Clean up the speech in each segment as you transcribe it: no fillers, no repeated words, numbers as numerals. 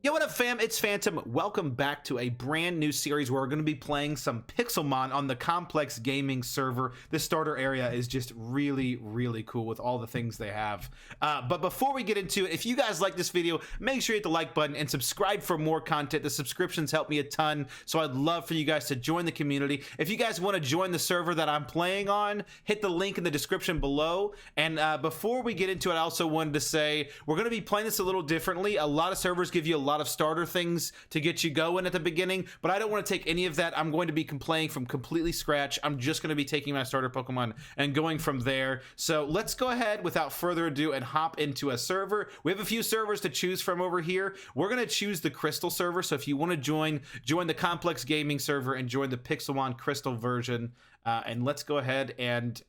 Yo, what up, fam? It's Phantom. Welcome back to a brand new series where we're going to be playing some Pixelmon on the Complex Gaming server. This starter area is just really, really cool with all the things they have. But before we get into it, if you guys like this video, make sure you hit the like button and subscribe for more content. The subscriptions help me a ton, so I'd love for you guys to join the community. If you guys want to join the server that I'm playing on, hit the link in the description below. And before we get into it, I also wanted to say we're going to be playing this a little differently. A lot of servers give you a lot of starter things to get you going at the beginning, but I don't want to take any of that. I'm going to be playing from completely scratch. I'm just going to be taking my starter Pokemon and going from there. So let's go ahead without further ado and hop into a server. We have a few servers to choose from over here. We're going to choose the Crystal server, so if you want to join the Complex Gaming server and join the Pixelmon Crystal version, and let's go ahead and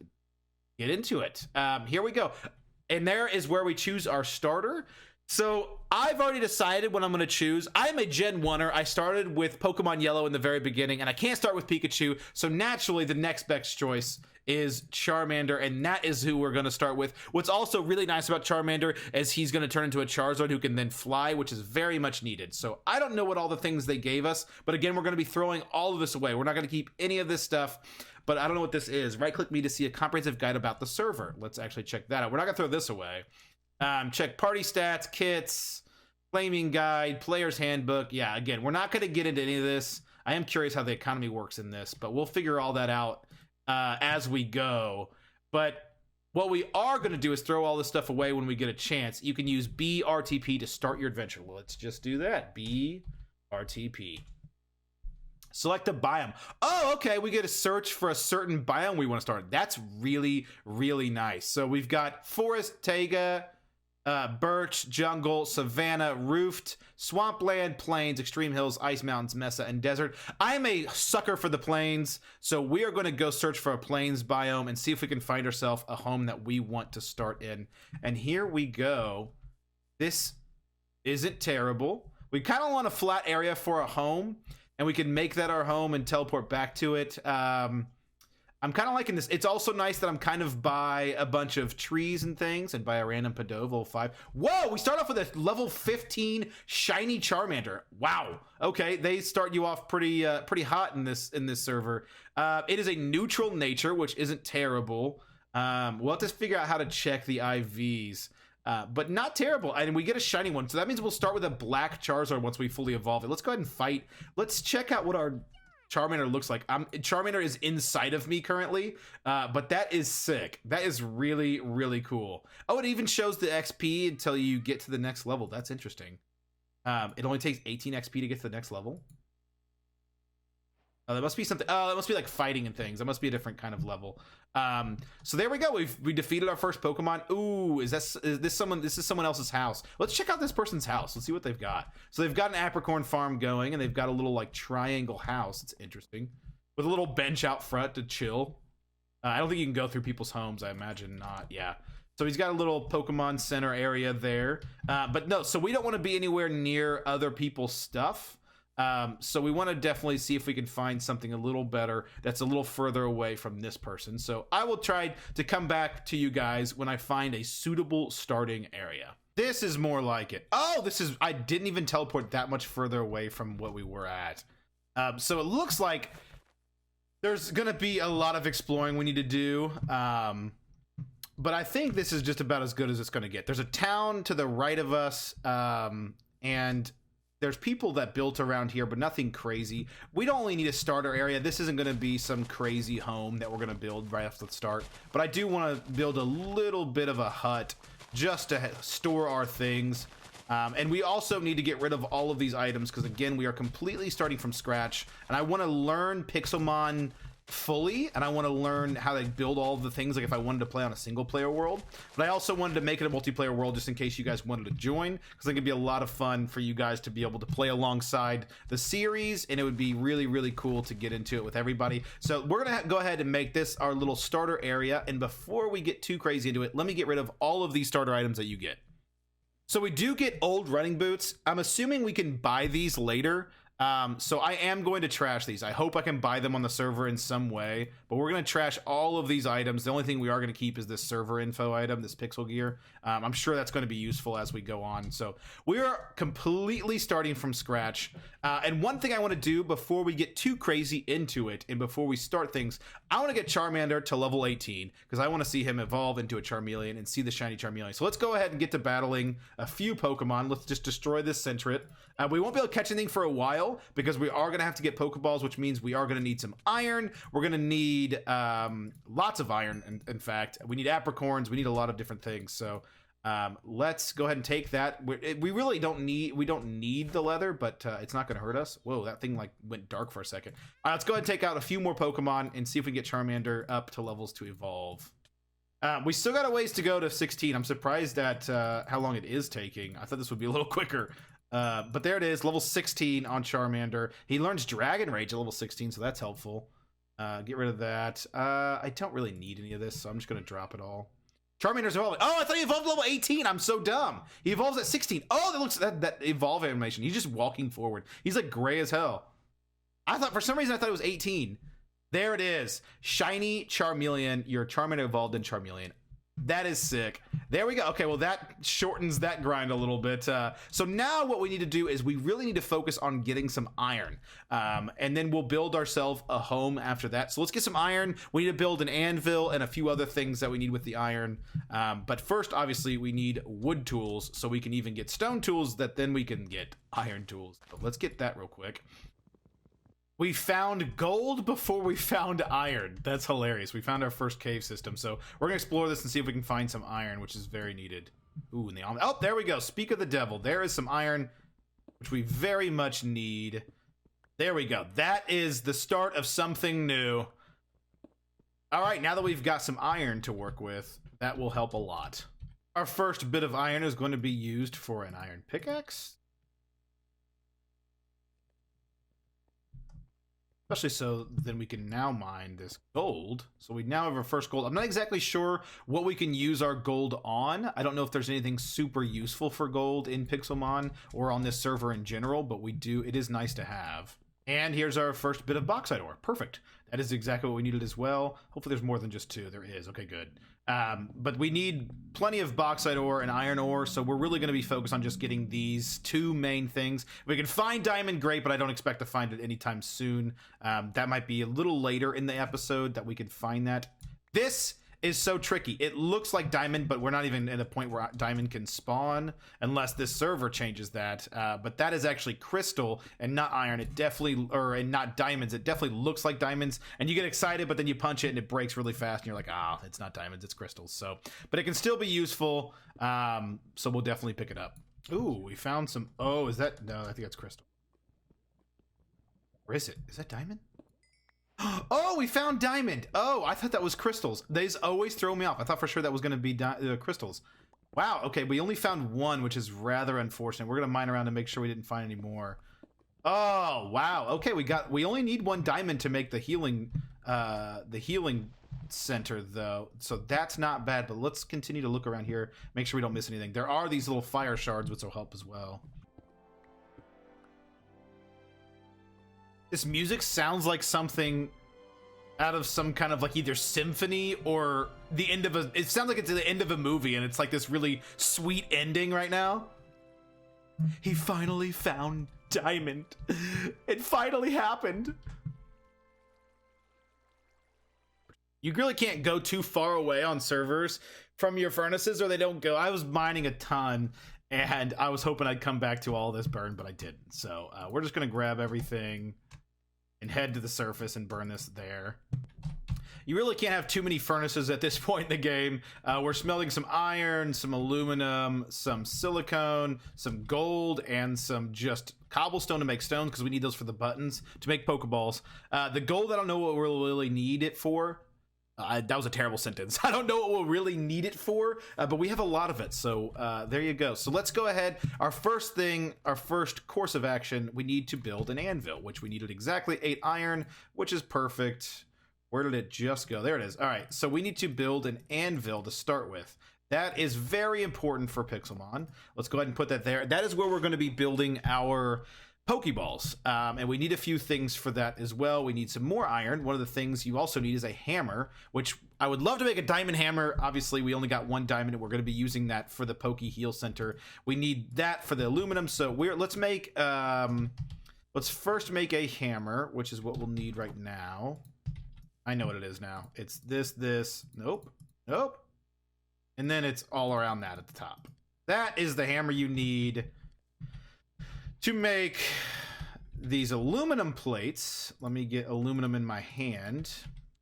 get into it. Here we go. And there is where we choose our starter. So I've already decided what I'm going to choose. I'm a Gen 1er. I started with Pokemon Yellow in the very beginning, and I can't start with Pikachu. So naturally, the next best choice is Charmander, and that is who we're going to start with. What's also really nice about Charmander is he's going to turn into a Charizard who can then fly, which is very much needed. So I don't know what all the things they gave us, but again, we're going to be throwing all of this away. We're not going to keep any of this stuff, but I don't know what this is. Right-click me to see a comprehensive guide about the server. Let's actually check that out. We're not going to throw this away. Check party stats, kits, claiming guide, player's handbook. Yeah, again, we're not going to get into any of this. I am curious how the economy works in this, but we'll figure all that out as we go. But what we are going to do is throw all this stuff away when we get a chance. You can use BRTP to start your adventure. Let's just do that. BRTP. Select a biome. Oh, okay. We get to search for a certain biome we want to start. That's really, really nice. So we've got forest, taiga, birch, jungle, savanna, roofed, swampland, plains, extreme hills, ice mountains, mesa, and desert. I'm a sucker for the plains, so we are going to go search for a plains biome and see if we can find ourselves a home that we want to start in. And here we go. This isn't terrible. We kind of want a flat area for a home, and we can make that our home and teleport back to it. I'm kind of liking this. It's also nice that I'm kind of by a bunch of trees and things, and by a random Pidove, level 5. Whoa, we start off with a level 15 Shiny Charmander. Wow. Okay, they start you off pretty hot in this server. It is a neutral nature, which isn't terrible. We'll have to figure out how to check the IVs. But not terrible, and we get a shiny one, so that means we'll start with a black Charizard once we fully evolve it. Let's go ahead and fight. Let's check out what our Charmander looks like. Charmander is inside of me currently, but that is sick. That is really, really cool. Oh, it even shows the XP until you get to the next level. That's interesting. It only takes 18 XP to get to the next level. Oh, that must be something. Oh, that must be like fighting and things. That must be a different kind of level. So there we go. We defeated our first Pokemon. Ooh, is this someone? This is someone else's house. Let's check out this person's house. Let's see what they've got. So they've got an apricorn farm going, and they've got a little like triangle house. It's interesting, with a little bench out front to chill. I don't think you can go through people's homes. I imagine not. Yeah. So he's got a little Pokemon Center area there. But no, so we don't want to be anywhere near other people's stuff. So we want to definitely see if we can find something a little better that's a little further away from this person. So I will try to come back to you guys when I find a suitable starting area. This is more like it. Oh, I didn't even teleport that much further away from what we were at. So it looks like there's going to be a lot of exploring we need to do. But I think this is just about as good as it's going to get. There's a town to the right of us, and there's people that built around here, but nothing crazy. We don't only need a starter area. This isn't going to be some crazy home that we're going to build right off the start. But I do want to build a little bit of a hut just to store our things. And we also need to get rid of all of these items because, again, we are completely starting from scratch. And I want to learn Pixelmon fully, and I want to learn how to build all of the things, like if I wanted to play on a single player world. But I also wanted to make it a multiplayer world just in case you guys wanted to join, because I think it'd be a lot of fun for you guys to be able to play alongside the series, and it would be really, really cool to get into it with everybody. So we're gonna go ahead and make this our little starter area, and before we get too crazy into it, let me get rid of all of these starter items that you get. So we do get old running boots. I'm assuming we can buy these later. So I am going to trash these. I hope I can buy them on the server in some way, but we're going to trash all of these items. The only thing we are going to keep is this server info item, this pixel gear. I'm sure that's going to be useful as we go on. So we are completely starting from scratch. And one thing I want to do before we get too crazy into it and before we start things, I want to get Charmander to level 18 because I want to see him evolve into a Charmeleon and see the shiny Charmeleon. So let's go ahead and get to battling a few Pokemon. Let's just destroy this Sentret. We won't be able to catch anything for a while because we are going to have to get Pokeballs, which means we are going to need some iron. We're going to need lots of iron, in fact. We need apricorns. We need a lot of different things. So let's go ahead and take that. We really don't need the leather, but it's not going to hurt us. Whoa, that thing like went dark for a second. All right, let's go ahead and take out a few more Pokemon and see if we can get Charmander up to levels to evolve. We still got a ways to go to 16. I'm surprised at how long it is taking. I thought this would be a little quicker. But there it is, level 16 on Charmander. He learns Dragon Rage at level 16, so that's helpful. Get rid of that. I don't really need any of this, so I'm just going to drop it all. Charmander's evolving. Oh, I thought he evolved to level 18. I'm so dumb. He evolves at 16. Oh, that looks that evolve animation. He's just walking forward. He's like gray as hell. I thought for some reason I thought it was 18. There it is. Shiny Charmeleon. Your Charmander evolved in Charmeleon. That is sick. There we go. Okay, well that shortens that grind a little bit. So now what we need to do is we really need to focus on getting some iron. And then we'll build ourselves a home after that. So let's get some iron. We need to build an anvil and a few other things that we need with the iron. But first, obviously, we need wood tools so we can even get stone tools that then we can get iron tools. So let's get that real quick. We found gold before we found iron. That's hilarious. We found our first cave system. So we're going to explore this and see if we can find some iron, which is very needed. Ooh, and the almond. Oh, there we go. Speak of the devil. There is some iron, which we very much need. There we go. That is the start of something new. All right, now that we've got some iron to work with, that will help a lot. Our first bit of iron is going to be used for an iron pickaxe. Especially so then we can now mine this gold. So we now have our first gold. I'm not exactly sure what we can use our gold on. I don't know if there's anything super useful for gold in Pixelmon or on this server in general, but we do. It is nice to have. And here's our first bit of bauxite ore. Perfect. That is exactly what we needed as well. Hopefully there's more than just two. There is. Okay, good. But we need plenty of bauxite ore and iron ore, so we're really going to be focused on just getting these two main things. We can find diamond, great, but I don't expect to find it anytime soon. That might be a little later in the episode that we can find that. This is so tricky. It looks like diamond, but we're not even at a point where diamond can spawn unless this server changes that. But that is actually crystal and not iron. It definitely, and not diamonds. It definitely looks like diamonds, and you get excited, but then you punch it and it breaks really fast, and you're like, ah, it's not diamonds, it's crystals. So, but it can still be useful. So we'll definitely pick it up. Ooh, we found some. Oh, is that? No, I think that's crystal. Where is it? Is that diamond? Oh, we found diamond. Oh, I thought that was crystals. These always throw me off. I thought for sure that was going to be crystals. Wow. Okay, we only found one, which is rather unfortunate. We're going to mine around to make sure we didn't find any more. Oh, wow. Okay, we only need one diamond to make the healing center though. So that's not bad, but let's continue to look around here, make sure we don't miss anything. There are these little fire shards which will help as well. This music sounds like something out of some kind of like either symphony or the end of it sounds like it's the end of a movie and it's like this really sweet ending right now. He finally found diamond. It finally happened. You really can't go too far away on servers from your furnaces or they don't go. I was mining a ton and I was hoping I'd come back to all this burn, but I didn't. So we're just going to grab everything and head to the surface and burn this there. You really can't have too many furnaces at this point in the game. We're smelting some iron, some aluminum, some silicone, some gold, and some just cobblestone to make stones because we need those for the buttons to make pokeballs. The gold, I don't know what we'll really need it for. That was a terrible sentence. I don't know what we'll really need it for, but we have a lot of it. So there you go. So let's go ahead. Our first course of action, we need to build an anvil, which we needed exactly 8 iron, which is perfect. Where did it just go? There it is. All right. So we need to build an anvil to start with. That is very important for Pixelmon. Let's go ahead and put that there. That is where we're going to be building our pokeballs, and we need a few things for that as well. We need some more iron. One of the things you also need is a hammer, which I would love to make a diamond hammer. Obviously we only got one diamond and we're going to be using that for the Poke Heal Center. We need that for the aluminum, so let's first make a hammer, which is what we'll need right now. I know what it is now. It's this, nope, and then it's all around that at the top. That is the hammer you need to make these aluminum plates. Let me get aluminum in my hand.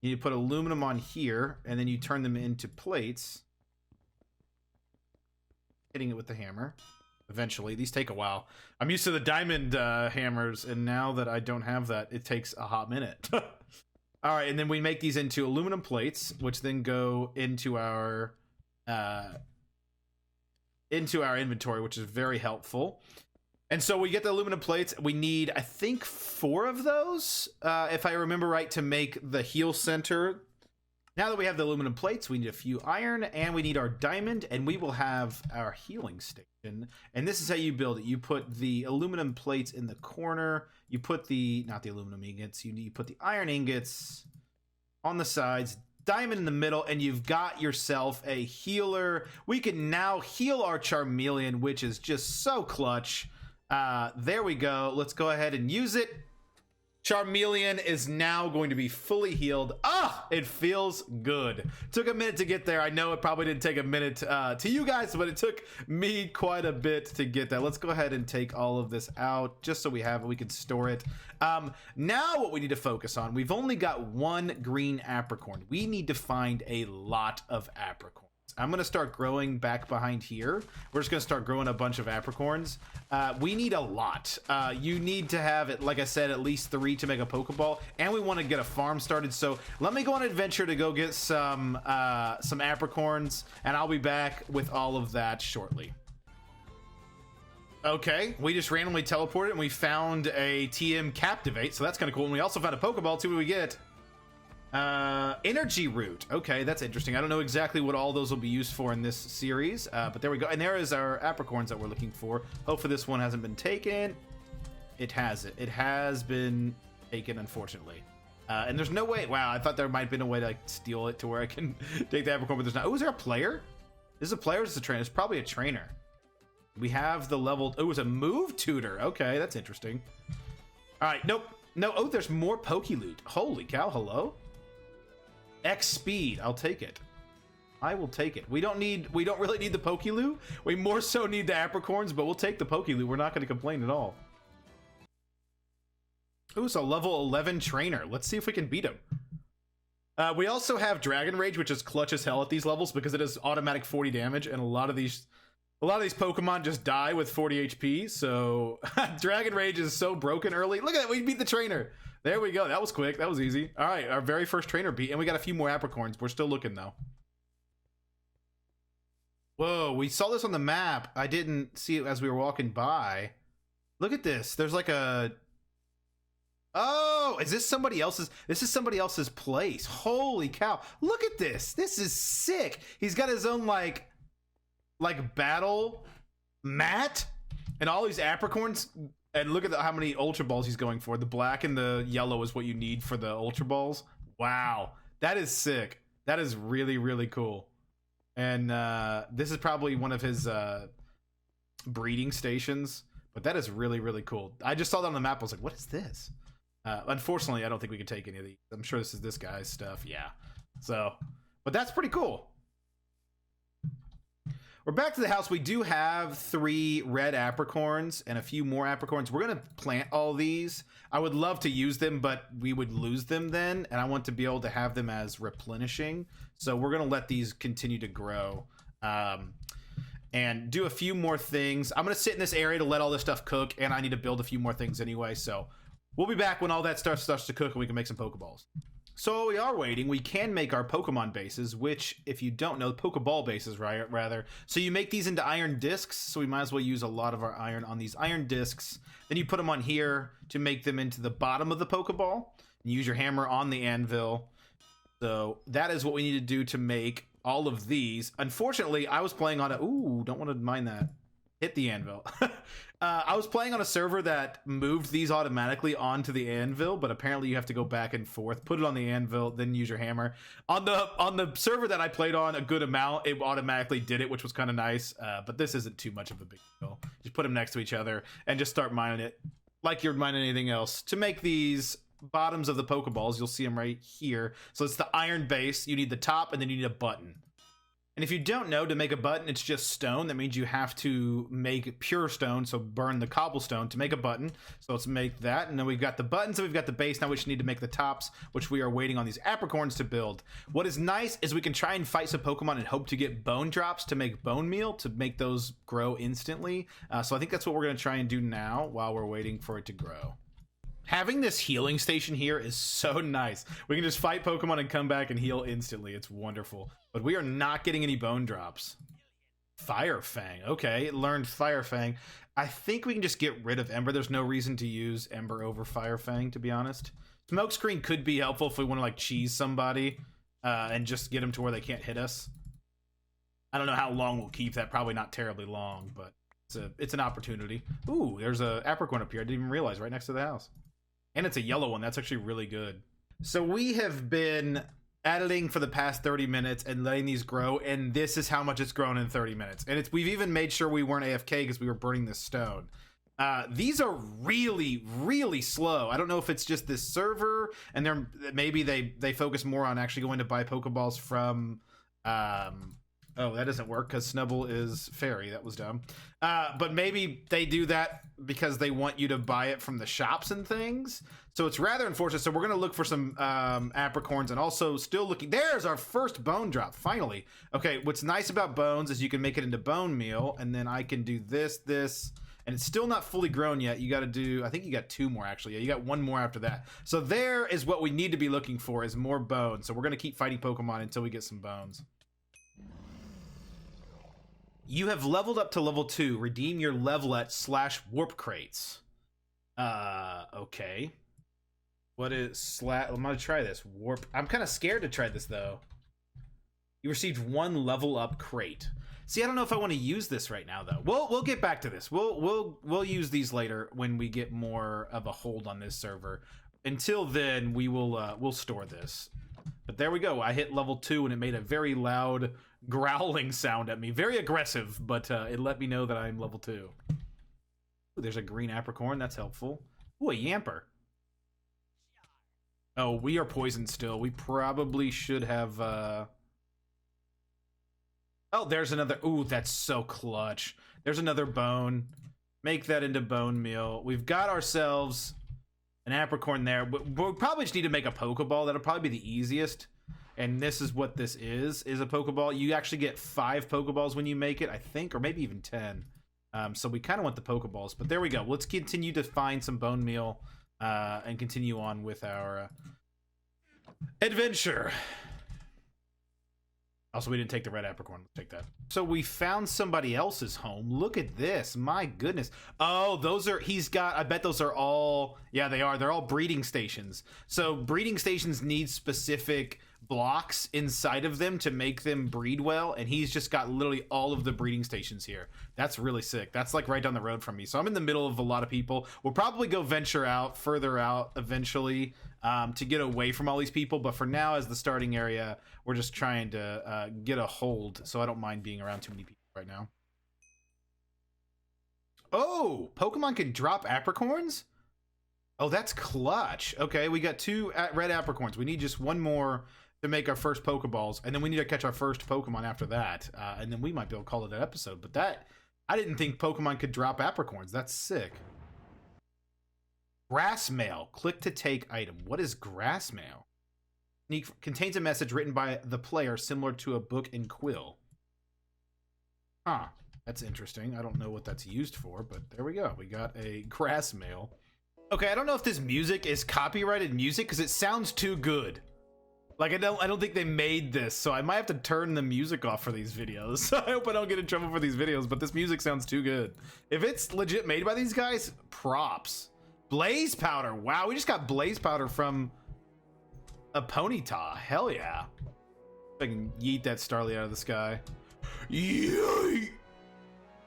You need to put aluminum on here, and then you turn them into plates. Hitting it with the hammer. Eventually, these take a while. I'm used to the diamond hammers, and now that I don't have that, it takes a hot minute. All right, and then we make these into aluminum plates, which then go into our inventory, which is very helpful. And so we get the aluminum plates. We need, I think, 4 of those, if I remember right, to make the heal center. Now that we have the aluminum plates, we need a few iron, and we need our diamond, and we will have our healing station. And this is how you build it. You put the aluminum plates in the corner. You put not the aluminum ingots. You put the iron ingots on the sides, diamond in the middle, and you've got yourself a healer. We can now heal our Charmeleon, which is just so clutch. There we go. Let's go ahead and use it. Charmeleon is now going to be fully healed. It feels good. Took a minute to get there. I know it probably didn't take a minute to you guys, but it took me quite a bit to get that. Let's go ahead and take all of this out just so we have it. We can store it. Now what we need to focus on, we've only got 1 green apricorn. We need to find a lot of apricorns. I'm going to start growing back behind here. We're just going to start growing a bunch of apricorns. We need a lot. You need to have, it, like I said, at least 3 to make a Pokeball, and we want to get a farm started. So let me go on an adventure to go get some apricorns, and I'll be back with all of that shortly. Okay, we just randomly teleported, and we found a TM Captivate, so that's kind of cool. And we also found a Pokeball. Let's see what we get. Energy root. Okay, that's interesting. I don't know exactly what all those will be used for in this series, but there we go. And there is our apricorns that we're looking for. Hopefully this one hasn't been taken. It has. It has been taken, unfortunately. And there's no way. Wow, I thought there might have been a way to like steal it to where I can take the apricorn, but there's not. Oh, is there a player? Is it a player or is it a trainer? It's probably a trainer. We have the level. Oh, it's a move tutor. Okay, that's interesting. All right, nope. No, oh, there's more Poke Loot. Holy cow, hello? X speed, I'll take it. I will take it. We don't really need the Poke Loot. We more so need the apricorns, but we'll take the Poke Loot. We're not going to complain at all. Ooh, it's a level 11 trainer. Let's see if we can beat him. We also have Dragon Rage, which is clutch as hell at these levels because it is automatic 40 damage, and a lot of these Pokemon just die with 40 HP. So Dragon Rage is so broken early. Look at that, we beat the trainer. There we go. That was quick. That was easy. All right, our very first trainer beat, and we got a few more apricorns. We're still looking though. Whoa, we saw this on the map. I didn't see it as we were walking by. Look at this. There's like a... Oh, is this somebody else's? This is somebody else's place. Holy cow. Look at this. This is sick. He's got his own like battle mat and all these apricorns. And look at how many Ultra Balls he's going for. The black and the yellow is what you need for the Ultra Balls. Wow. That is sick. That is really, really cool. And this is probably one of his breeding stations. But that is really, really cool. I just saw that on the map. I was like, what is this? Unfortunately, I don't think we can take any of these. I'm sure this is this guy's stuff. Yeah. So, but that's pretty cool. We're back to the house. We do have 3 red apricorns and a few more apricorns. We're going to plant all these. I would love to use them, but we would lose them then. And I want to be able to have them as replenishing. So we're going to let these continue to grow and do a few more things. I'm going to sit in this area to let all this stuff cook. And I need to build a few more things anyway. So we'll be back when all that stuff starts to cook and we can make some Pokeballs. So while we are waiting, we can make our Pokemon bases, which, if you don't know, Pokeball bases, right? Rather. So you make these into iron discs, so we might as well use a lot of our iron on these iron discs. Then you put them on here to make them into the bottom of the Pokeball. And use your hammer on the anvil. So that is what we need to do to make all of these. Unfortunately, I was playing on a... Ooh, don't want to mind that. hit the anvil. I was playing on a server that moved these automatically onto the anvil, but apparently you have to go back and forth, put it on the anvil, then use your hammer. On the server that I played on a good amount, it automatically did it, which was kind of nice. But this isn't too much of a big deal. Just put them next to each other and just start mining it like you're mining anything else. To make these bottoms of the pokeballs, you'll see them right here. So it's the iron base. You need the top, and then you need a button. And if you don't know, to make a button, it's just stone. That means you have to make pure stone, so burn the cobblestone to make a button. So let's make that. And then we've got the buttons, and we've got the base. Now we just need to make the tops, which we are waiting on these apricorns to build. What is nice is we can try and fight some Pokemon and hope to get bone drops to make bone meal, to make those grow instantly. So I think that's what we're going to try and do now while we're waiting for it to grow. Having this healing station here is so nice. We can just fight Pokemon and come back and heal instantly. It's wonderful. But we are not getting any bone drops. Fire Fang. Okay, learned Fire Fang. I think we can just get rid of Ember. There's no reason to use Ember over Fire Fang, to be honest. Smokescreen could be helpful if we want to like cheese somebody and just get them to where they can't hit us. I don't know how long we'll keep that. Probably not terribly long, but it's an opportunity. Ooh, there's a apricorn up here. I didn't even realize, right next to the house. And it's a yellow one. That's actually really good. So we have been editing for the past 30 minutes and letting these grow, and this is how much it's grown in 30 minutes. And we've even made sure we weren't AFK because we were burning this stone. These are really, really slow. I don't know if it's just this server, and maybe they focus more on actually going to buy Pokeballs from... Oh, that doesn't work because Snubble is fairy. That was dumb. But maybe they do that because they want you to buy it from the shops and things. So it's rather unfortunate. So we're going to look for some apricorns, and also still looking. There's our first bone drop, finally. Okay, what's nice about bones is you can make it into bone meal, and then I can do this, and it's still not fully grown yet. You got to do, I think you got 2 more actually. Yeah, you got 1 more after that. So there is what we need to be looking for, is more bones. So we're going to keep fighting Pokemon until we get some bones. You have leveled up to level 2. Redeem your level at /warp crates. Okay. What is I'm gonna try this. Warp. I'm kind of scared to try this though. You received 1 level up crate. See, I don't know if I want to use this right now though. We'll get back to this. We'll use these later when we get more of a hold on this server. Until then, we'll store this. But there we go. I hit level 2 and it made a very loud growling sound at me. Very aggressive, but it let me know that I'm level 2. Ooh, there's a green apricorn. That's helpful. Ooh, a Yamper. Oh, we are poisoned still. We probably should have... Oh, there's another... Ooh, that's so clutch. There's another bone. Make that into bone meal. We've got ourselves an apricorn there. We'll probably just need to make a Pokeball. That'll probably be the easiest. And this is what this is a Pokeball. You actually get 5 Pokeballs when you make it, I think, or maybe even 10. So we kind of want the Pokeballs, but there we go. Let's continue to find some bone meal and continue on with our adventure. Also, we didn't take the red apricorn. Let's take that. So we found somebody else's home. Look at this. My goodness. Oh, those are... I bet those are all... Yeah, they are. They're all breeding stations. So breeding stations need specific blocks inside of them to make them breed well, and he's just got literally all of the breeding stations here. That's really sick. That's like right down the road from me. So I'm in the middle of a lot of people. We'll probably go venture out, further out eventually, to get away from all these people, but for now, as the starting area, we're just trying to get a hold, so I don't mind being around too many people right now. Oh, Pokemon can drop apricorns? Oh, that's clutch. Okay, we got 2 red apricorns. We need just 1 more to make our first Pokeballs, and then we need to catch our first Pokemon after that, and then we might be able to call it an episode. But that, I didn't think Pokemon could drop apricorns. That's sick. Grass mail. Click to take item. What is grass mail? Contains a message written by the player similar to a book in Quill. Huh. That's interesting. I don't know what that's used for, but there we go. We got a grass mail. Okay, I don't know if this music is copyrighted music because it sounds too good. Like, I don't think they made this, so I might have to turn the music off for these videos. I hope I don't get in trouble for these videos, but this music sounds too good. If it's legit made by these guys, props. Blaze powder. Wow, we just got blaze powder from a Ponyta. Hell yeah. If I can yeet that Starly out of the sky. Yeet!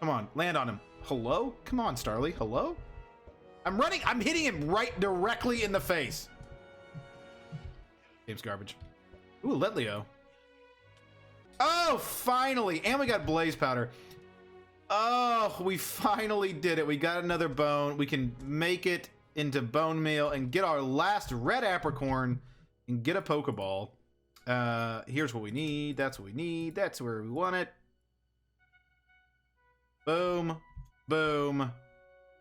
Come on, land on him. Hello? Come on, Starly. Hello? I'm running. I'm hitting him right directly in the face. Game's garbage. Ooh, Letleo. Oh, finally. And we got Blaze Powder. Oh, we finally did it. We got another bone. We can make it into bone meal and get our last red apricorn and get a Pokeball. Here's what we need. That's what we need. That's where we want it. Boom. Boom.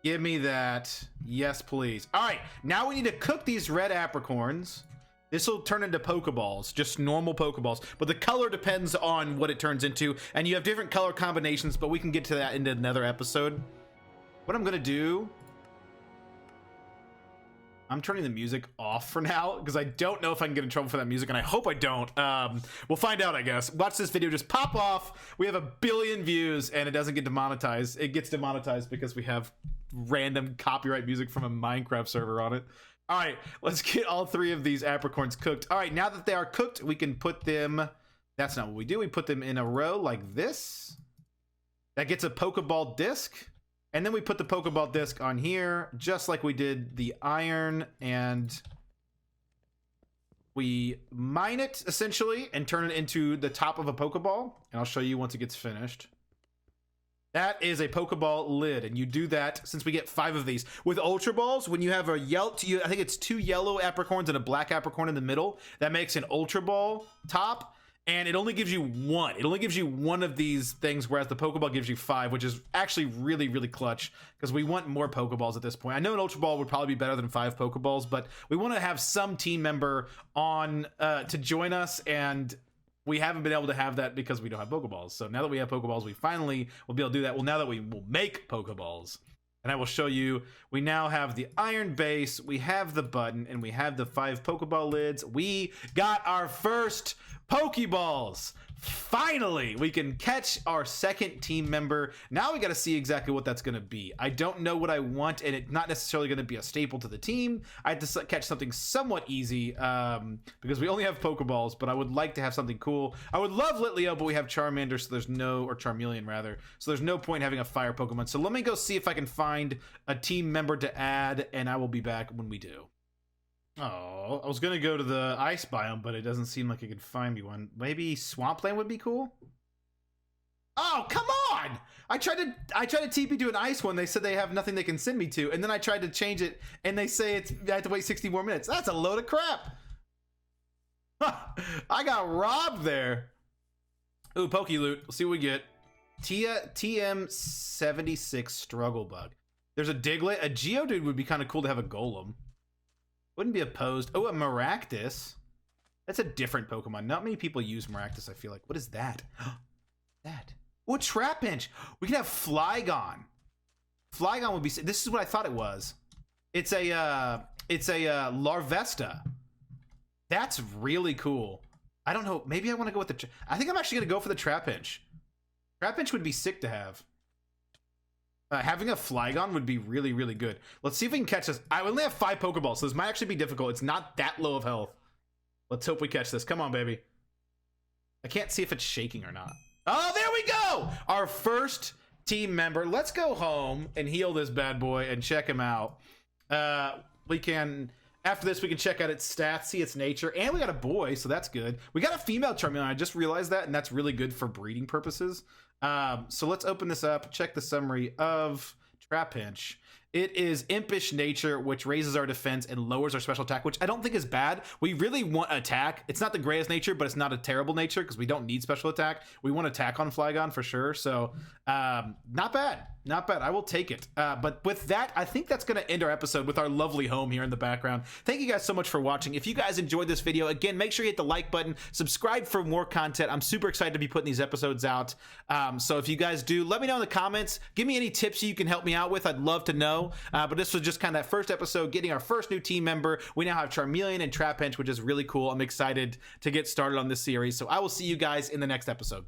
Give me that. Yes, please. All right. Now we need to cook these red apricorns. This will turn into Pokeballs, just normal Pokeballs. But the color depends on what it turns into. And you have different color combinations, but we can get to that in another episode. What I'm going to do... I'm turning the music off for now because I don't know if I can get in trouble for that music, and I hope I don't. We'll find out, I guess. Watch this video just pop off. We have 1 billion views, and it doesn't get demonetized. It gets demonetized because we have random copyright music from a Minecraft server on it. All right, let's get all 3 of these apricorns cooked. All right, now that they are cooked, we can put them... That's not what we do. We put them in a row like this. That gets a Pokeball disc. And then we put the Pokeball disc on here, just like we did the iron, and we mine it, essentially, and turn it into the top of a Pokeball. And I'll show you once it gets finished. That is a Pokeball lid, and you do that since we get 5 of these. With Ultra Balls, when you have a I think it's 2 yellow apricorns and a black apricorn in the middle, that makes an Ultra Ball top. And it only gives you 1. It only gives you 1 of these things, whereas the Pokeball gives you 5, which is actually really, really clutch because we want more Pokeballs at this point. I know an Ultra Ball would probably be better than 5 Pokeballs, but we want to have some team member on to join us, and we haven't been able to have that because we don't have Pokeballs. So now that we have Pokeballs, we finally will be able to do that. Well, now that we will make Pokeballs. And I will show you, we now have the iron base, we have the button, and we have the 5 Pokeball lids. We got our first Pokeballs. Finally, we can catch our second team member. Now we got to see exactly what that's going to be. I don't know what I want, and it's not necessarily going to be a staple to the team. I have to catch something somewhat easy because we only have Pokeballs, but I would like to have something cool. I would love Litleo, but we have Charmander, so there's no, or Charmeleon rather, so there's no point in having a fire Pokemon. So let me go see if I can find a team member to add, and I will be back when we do. Oh, I was gonna go to the ice biome, but it doesn't seem like I could find me one. Maybe Swampland would be cool. Oh, come on! I tried to TP to an ice one. They said they have nothing they can send me to, and then I tried to change it, and they say I have to wait 60 more minutes. That's a load of crap. I got robbed there. Ooh, Poke Loot. Let's see what we get. TM76 Struggle Bug. There's a Diglett. A Geodude would be kind of cool to have a Golem. Wouldn't be opposed. Oh, a Maractus. That's a different Pokemon. Not many people use Maractus, I feel like. What is that? That. Oh, a Trapinch. We could have Flygon. Flygon would be... This is what I thought it was. It's a Larvesta. That's really cool. I don't know. Maybe I want to go with the... I think I'm actually going to go for the Trapinch. Trapinch would be sick to have. Having a Flygon would be really, really good. Let's see if we can catch this. I only have 5 Pokeballs, so this might actually be difficult. It's not that low of health. Let's hope we catch this. Come on, baby. I can't see if it's shaking or not. Oh, there we go! Our first team member. Let's go home and heal this bad boy and check him out. We can... After this, we can check out its stats, see its nature, and we got a boy, so that's good. We got a female Charmeleon. I just realized that, and that's really good for breeding purposes. So let's open this up, check the summary of Trapinch. It is impish nature, which raises our defense and lowers our special attack, which I don't think is bad. We really want attack. It's not the greatest nature, but it's not a terrible nature because we don't need special attack. We want attack on Flygon for sure. So not bad. Not bad. I will take it. But with that, I think that's going to end our episode with our lovely home here in the background. Thank you guys so much for watching. If you guys enjoyed this video, again, make sure you hit the like button, subscribe for more content. I'm super excited to be putting these episodes out. So if you guys do, let me know in the comments. Give me any tips you can help me out with. I'd love to know. But this was just kind of that first episode, getting our first new team member. We now have Charmeleon and Trapinch, which is really cool. I'm excited to get started on this series. So I will see you guys in the next episode.